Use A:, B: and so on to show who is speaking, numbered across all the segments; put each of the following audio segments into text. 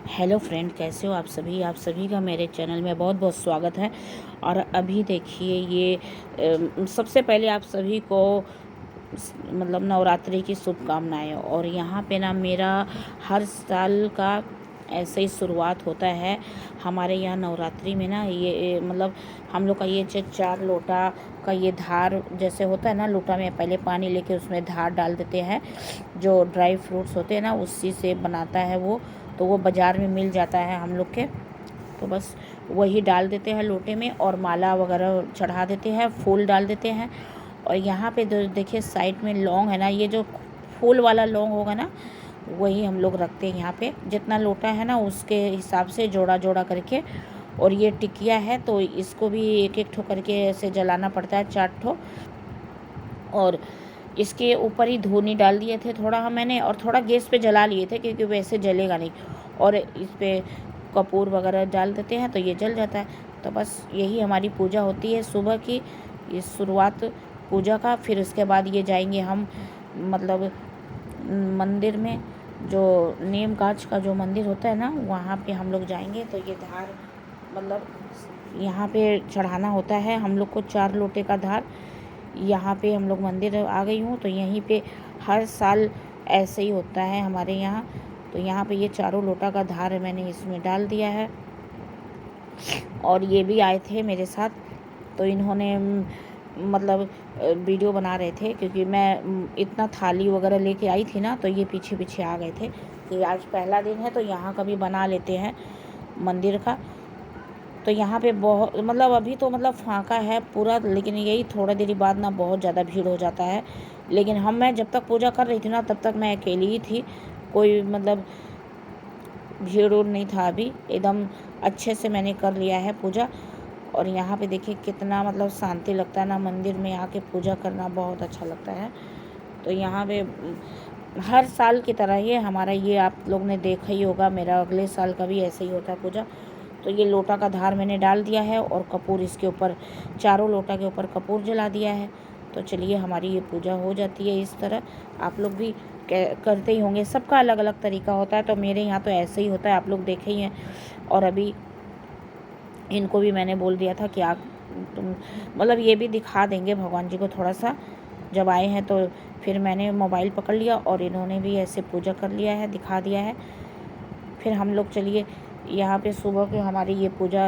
A: Hello friend, कैसे हो आप सभी का मेरे चैनल में बहुत बहुत स्वागत है। और अभी देखिए ये सबसे पहले आप सभी को मतलब नवरात्रि की शुभकामनाएं। और यहाँ पे ना मेरा हर साल का ऐसे ही शुरुआत होता है। हमारे यहाँ नवरात्रि में ना ये मतलब हम लोग का ये 4 लोटा का ये धार जैसे होता है ना, लोटा में पहले पानी लेके उसमें धार डाल देते हैं। जो ड्राई फ्रूट्स होते हैं ना उसी से बनाता है वो, तो वो बाज़ार में मिल जाता है हम लोग के। तो बस वही डाल देते हैं लोटे में और माला वगैरह चढ़ा देते हैं, फूल डाल देते हैं। और यहाँ पे देखिए साइड में लौंग है ना, ये जो फूल वाला लौंग होगा ना वही हम लोग रखते हैं यहाँ पे। जितना लोटा है ना उसके हिसाब से जोड़ा जोड़ा करके। और ये टिकिया है तो इसको भी एक एक ठो करके ऐसे जलाना पड़ता है, 4 ठो। और इसके ऊपर ही धूनी डाल दिए थे थोड़ा मैंने, और थोड़ा गैस पे जला लिए थे क्योंकि वैसे जलेगा नहीं। और इस पे कपूर वगैरह डाल देते हैं तो ये जल जाता है। तो बस यही हमारी पूजा होती है सुबह की, ये शुरुआत पूजा का। फिर उसके बाद ये जाएंगे हम मतलब मंदिर में, जो नीम कांच का जो मंदिर होता है ना वहाँ पे हम लोग जाएंगे। तो ये धार मतलब यहाँ पे चढ़ाना होता है हम लोग को, 4 लोटे का धार। यहाँ पे हम लोग मंदिर आ गई हूँ तो यहीं पे हर साल ऐसे ही होता है हमारे यहाँ। तो यहाँ पे ये 4 लोटा का धार मैंने इसमें डाल दिया है। और ये भी आए थे मेरे साथ, तो इन्होंने मतलब वीडियो बना रहे थे क्योंकि मैं इतना थाली वगैरह लेके आई थी ना, तो ये पीछे पीछे आ गए थे कि आज पहला दिन है तो यहाँ का भी बना लेते हैं मंदिर का। तो यहाँ पे बहुत मतलब अभी तो मतलब फाँका है पूरा, लेकिन यही थोड़ा देर बाद ना बहुत ज़्यादा भीड़ हो जाता है। लेकिन मैं जब तक पूजा कर रही थी ना तब तक मैं अकेली ही थी, कोई मतलब भीड़ उड़ नहीं था। अभी एकदम अच्छे से मैंने कर लिया है पूजा। और यहाँ पे देखिए कितना मतलब शांति लगता है ना, मंदिर में आके पूजा करना बहुत अच्छा लगता है। तो यहाँ पे हर साल की तरह ये हमारा ये आप लोग ने देखा ही होगा, मेरा अगले साल का भी ऐसे ही होता है पूजा। तो ये लोटा का धार मैंने डाल दिया है और कपूर इसके ऊपर, 4 लोटा के ऊपर कपूर जला दिया है। तो चलिए हमारी ये पूजा हो जाती है इस तरह। आप लोग भी करते ही होंगे, सबका अलग अलग तरीका होता है। तो मेरे यहाँ तो ऐसे ही होता है, आप लोग देखे ही हैं। और अभी इनको भी मैंने बोल दिया था कि आप तुम मतलब ये भी दिखा देंगे भगवान जी को थोड़ा सा जब आए हैं। तो फिर मैंने मोबाइल पकड़ लिया और इन्होंने भी ऐसे पूजा कर लिया है, दिखा दिया है। फिर हम लोग चलिए यहाँ पे सुबह को हमारी ये पूजा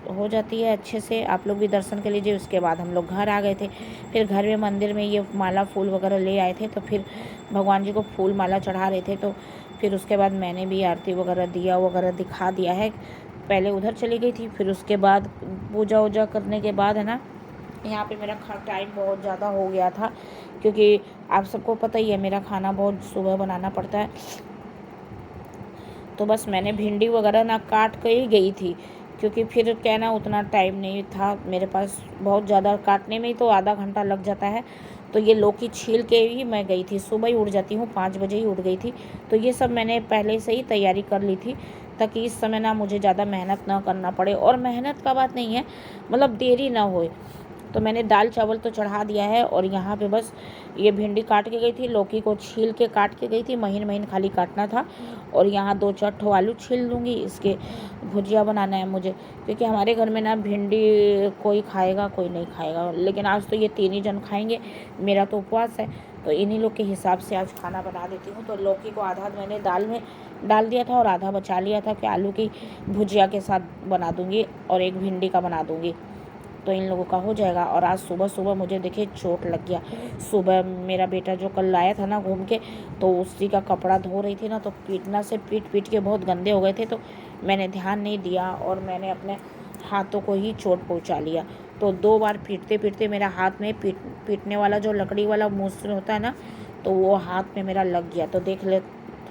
A: हो जाती है अच्छे से। आप लोग भी दर्शन कर लीजिए। उसके बाद हम लोग घर आ गए थे। फिर घर में मंदिर में ये माला फूल वगैरह ले आए थे, तो फिर भगवान जी को फूल माला चढ़ा रहे थे। तो फिर उसके बाद मैंने भी आरती वगैरह दिया वगैरह दिखा दिया है। पहले उधर चली गई थी, फिर उसके बाद पूजा वूजा करने के बाद है ना, यहाँ पे मेरा टाइम बहुत ज़्यादा हो गया था क्योंकि आप सबको पता ही है मेरा खाना बहुत सुबह बनाना पड़ता है। तो बस मैंने भिंडी वगैरह ना काट के ही गई थी क्योंकि फिर क्या ना उतना टाइम नहीं था मेरे पास, बहुत ज़्यादा काटने में ही तो आधा घंटा लग जाता है। तो ये लौकी छील के ही मैं गई थी, सुबह ही उठ जाती हूँ, 5 बजे ही उठ गई थी। तो ये सब मैंने पहले से ही तैयारी कर ली थी ताकि इस समय ना मुझे ज़्यादा मेहनत ना करना पड़े। और मेहनत का बात नहीं है, मतलब देरी ना होए। तो मैंने दाल चावल तो चढ़ा दिया है। और यहाँ पे बस ये भिंडी काट के गई थी, लौकी को छील के काट के गई थी, महीन महीन खाली काटना था। और यहाँ 2-4 ठो आलू छील लूँगी, इसके भुजिया बनाना है मुझे क्योंकि हमारे घर में ना भिंडी कोई खाएगा कोई नहीं खाएगा। लेकिन आज तो ये 3 ही जन खाएंगे, मेरा तो उपवास है। तो इन्हीं लोग के हिसाब से आज खाना बना देती हूँ। तो लौकी को आधा मैंने दाल में डाल दिया था और आधा बचा लिया था कि आलू की भुजिया के साथ बना दूँगी और एक भिंडी का बना दूँगी, तो इन लोगों का हो जाएगा। और आज सुबह सुबह मुझे देखिए चोट लग गया। सुबह मेरा बेटा जो कल लाया था ना घूम के, तो उसी का कपड़ा धो रही थी ना, तो पीटना से पीट पीट के बहुत गंदे हो गए थे। तो मैंने ध्यान नहीं दिया और मैंने अपने हाथों को ही चोट पहुंचा लिया। तो 2 बार पीटते पीटते मेरा हाथ में पीटने वाला जो लकड़ी वाला मूसल होता है ना, तो वो हाथ में मेरा लग गया। तो देख ले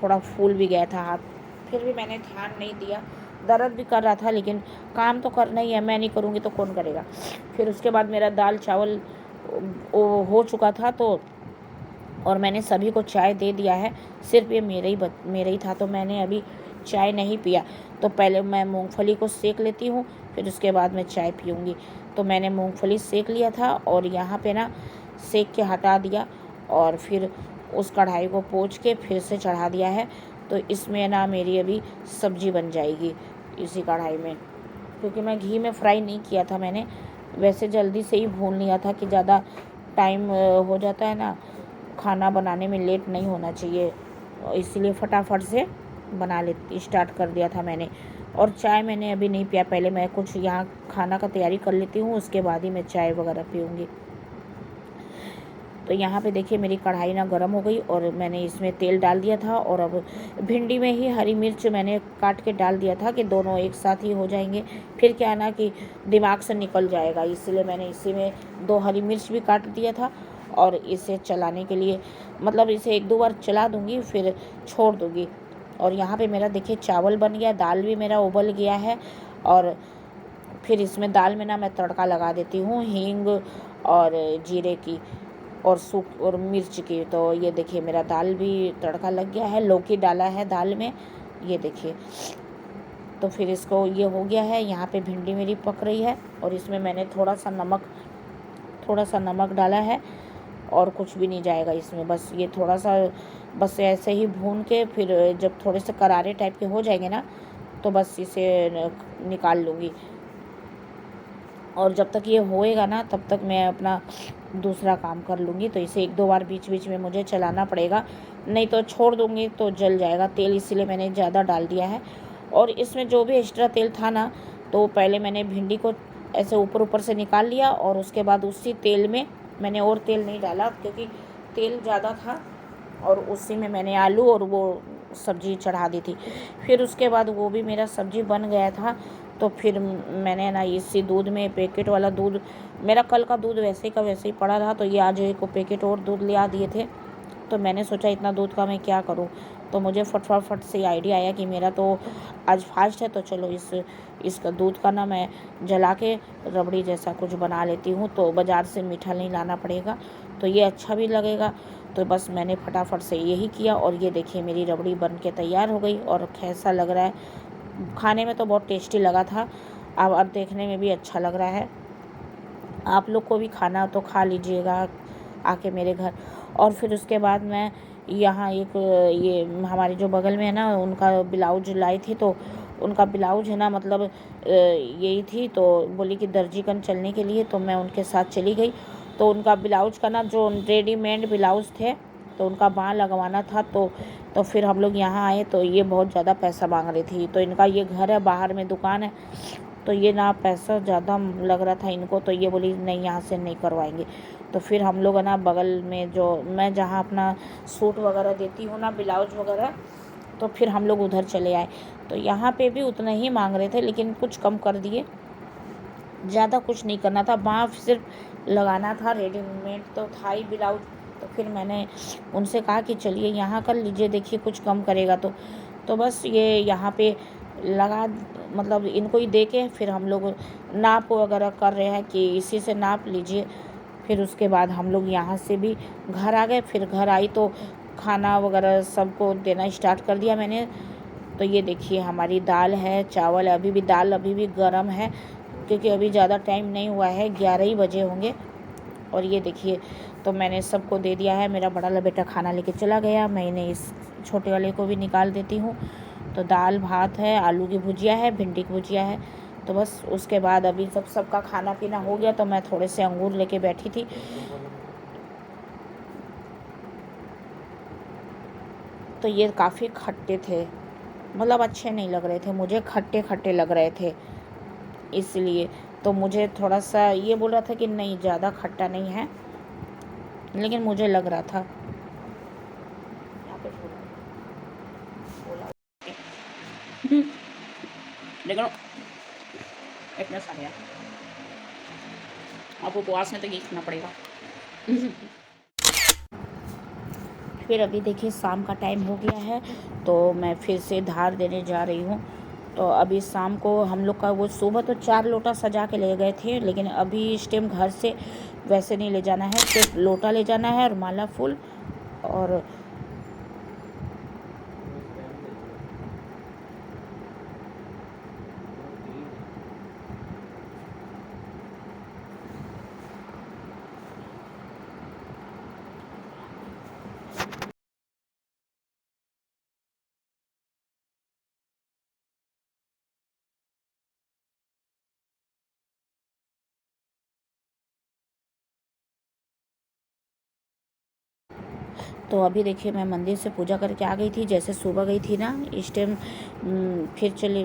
A: थोड़ा फूल भी गया था हाथ, फिर भी मैंने ध्यान नहीं दिया। दर्द भी कर रहा था लेकिन काम तो करना ही है, मैं नहीं करूँगी तो कौन करेगा। फिर उसके बाद मेरा दाल चावल हो चुका था, तो और मैंने सभी को चाय दे दिया है, सिर्फ ये मेरे ही था। तो मैंने अभी चाय नहीं पिया। तो पहले मैं मूंगफली को सेक लेती हूँ, फिर उसके बाद मैं चाय पीऊँगी। तो मैंने मूंगफली सेक लिया था और यहाँ पे ना सेक के हटा दिया और फिर उस कढ़ाई को पोंछ के फिर से चढ़ा दिया है। तो इसमें ना मेरी अभी सब्जी बन जाएगी इसी कढ़ाई में, क्योंकि मैं घी में फ्राई नहीं किया था मैंने, वैसे जल्दी से ही भून लिया था कि ज़्यादा टाइम हो जाता है ना, खाना बनाने में लेट नहीं होना चाहिए, इसलिए फटाफट से बना लेती स्टार्ट कर दिया था मैंने। और चाय मैंने अभी नहीं पिया, पहले मैं कुछ यहाँ खाना का तैयारी कर लेती हूँ, उसके बाद ही मैं चाय वगैरह पीऊँगी। तो यहाँ पे देखिए मेरी कढ़ाई ना गर्म हो गई और मैंने इसमें तेल डाल दिया था, और अब भिंडी में ही हरी मिर्च मैंने काट के डाल दिया था कि दोनों एक साथ ही हो जाएंगे, फिर क्या ना कि दिमाग से निकल जाएगा, इसलिए मैंने इसी में 2 हरी मिर्च भी काट दिया था। और इसे चलाने के लिए मतलब इसे 1-2 बार चला दूँगी फिर छोड़ दूँगी। और यहाँ पे मेरा देखिए चावल बन गया, दाल भी मेरा उबल गया है, और फिर इसमें दाल में ना मैं तड़का लगा देती हूँ हींग और जीरे की और सूख और मिर्च की। तो ये देखिए मेरा दाल भी तड़का लग गया है, लौकी डाला है दाल में, ये देखिए। तो फिर इसको ये हो गया है, यहाँ पे भिंडी मेरी पक रही है और इसमें मैंने थोड़ा सा नमक डाला है, और कुछ भी नहीं जाएगा इसमें, बस ये थोड़ा सा बस ऐसे ही भून के फिर जब थोड़े से करारे टाइप के हो जाएंगे ना, तो बस इसे निकाल लूँगी। और जब तक ये होएगा ना तब तक मैं अपना दूसरा काम कर लूँगी। तो इसे 1-2 बार बीच बीच में मुझे चलाना पड़ेगा, नहीं तो छोड़ दूँगी तो जल जाएगा तेल, इसीलिए मैंने ज़्यादा डाल दिया है। और इसमें जो भी एक्स्ट्रा तेल था ना, तो पहले मैंने भिंडी को ऐसे ऊपर ऊपर से निकाल लिया, और उसके बाद उसी तेल में मैंने और तेल नहीं डाला क्योंकि तेल ज़्यादा था, और उसी में मैंने आलू और वो सब्ज़ी चढ़ा दी थी। फिर उसके बाद वो भी मेरा सब्ज़ी बन गया था, तो फिर मैंने ना इसी दूध में, पैकेट वाला दूध, मेरा कल का दूध वैसे का वैसे ही पड़ा रहा, तो ये आज एक पैकेट और दूध ले आ दिए थे। तो मैंने सोचा इतना दूध का मैं क्या करूं, तो मुझे फट से आइडिया आया कि मेरा तो आज फास्ट है, तो चलो इसका दूध का ना मैं जला के रबड़ी जैसा कुछ बना लेती हूँ, तो बाज़ार से मीठा नहीं लाना पड़ेगा, तो ये अच्छा भी लगेगा। तो बस मैंने फटाफट से यही किया, और ये देखिए मेरी रबड़ी बन के तैयार हो गई, और कैसा लग रहा है, खाने में तो बहुत टेस्टी लगा था, अब देखने में भी अच्छा लग रहा है। आप लोग को भी खाना तो खा लीजिएगा आके मेरे घर। और फिर उसके बाद मैं यहाँ एक ये हमारे जो बगल में है ना, उनका ब्लाउज लाई थी, तो उनका ब्लाउज है ना, मतलब यही थी, तो बोली कि दर्जीगंज चलने के लिए, तो मैं उनके साथ चली गई। तो उनका ब्लाउज का ना जो रेडीमेड ब्लाउज थे, तो उनका बाँह लगवाना था, तो फिर हम लोग यहाँ आए, तो ये बहुत ज़्यादा पैसा मांग रही थी। तो इनका ये घर है, बाहर में दुकान है, तो ये ना पैसा ज़्यादा लग रहा था इनको, तो ये बोली नहीं यहाँ से नहीं करवाएंगे। तो फिर हम लोग है ना बगल में जो मैं जहाँ अपना सूट वगैरह देती हूँ ना, ब्लाउज वगैरह, तो फिर हम लोग उधर चले आए। तो यहाँ पे भी उतना ही मांग रहे थे, लेकिन कुछ कम कर दिए, ज़्यादा कुछ नहीं करना था, बाँह सिर्फ लगाना था, रेडीमेड तो था ही ब्लाउज। तो फिर मैंने उनसे कहा कि चलिए यहाँ कर लीजिए, देखिए कुछ कम करेगा तो बस ये यहाँ पे लगा, मतलब इनको ही दे के फिर हम लोग नाप वगैरह कर रहे हैं कि इसी से नाप लीजिए। फिर उसके बाद हम लोग यहाँ से भी घर आ गए। फिर घर आई तो खाना वगैरह सबको देना स्टार्ट कर दिया मैंने। तो ये देखिए हमारी दाल है, चावल है, दाल अभी भी गर्म है, क्योंकि अभी ज़्यादा टाइम नहीं हुआ है, 11 ही बजे होंगे। और ये देखिए, तो मैंने सबको दे दिया है, मेरा बड़ा वाला बेटा खाना लेके चला गया, मैंने इस छोटे वाले को भी निकाल देती हूँ। तो दाल भात है, आलू की भुजिया है, भिंडी की भुजिया है। तो बस उसके बाद अभी जब सबका खाना पीना हो गया, तो मैं थोड़े से अंगूर लेके बैठी थी। तो ये काफ़ी खट्टे थे, मतलब अच्छे नहीं लग रहे थे मुझे, खट्टे खट्टे लग रहे थे, इसलिए तो मुझे थोड़ा सा ये बोल रहा था कि नहीं ज़्यादा खट्टा नहीं है, लेकिन मुझे लग रहा था। लेकिन इतना सारे आपको उपवास में तो ये खाना पड़ेगा। फिर अभी देखिए शाम का टाइम हो गया है, तो मैं फिर से धार देने जा रही हूँ। तो अभी शाम को हम लोग का वो सुबह तो 4 लोटा सजा के ले गए थे, लेकिन अभी इस टाइम घर से वैसे नहीं ले जाना है, सिर्फ लोटा ले जाना है और माला फूल और तो अभी देखिए मैं मंदिर से पूजा करके आ गई थी, जैसे सुबह गई थी ना इस टाइम फिर चली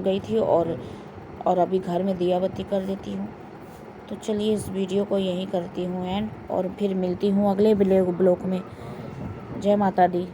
A: गई थी और अभी घर में दिया बत्ती कर देती हूँ। तो चलिए इस वीडियो को यहीं करती हूँ एंड, और फिर मिलती हूँ अगले ब्लॉग में। जय माता दी।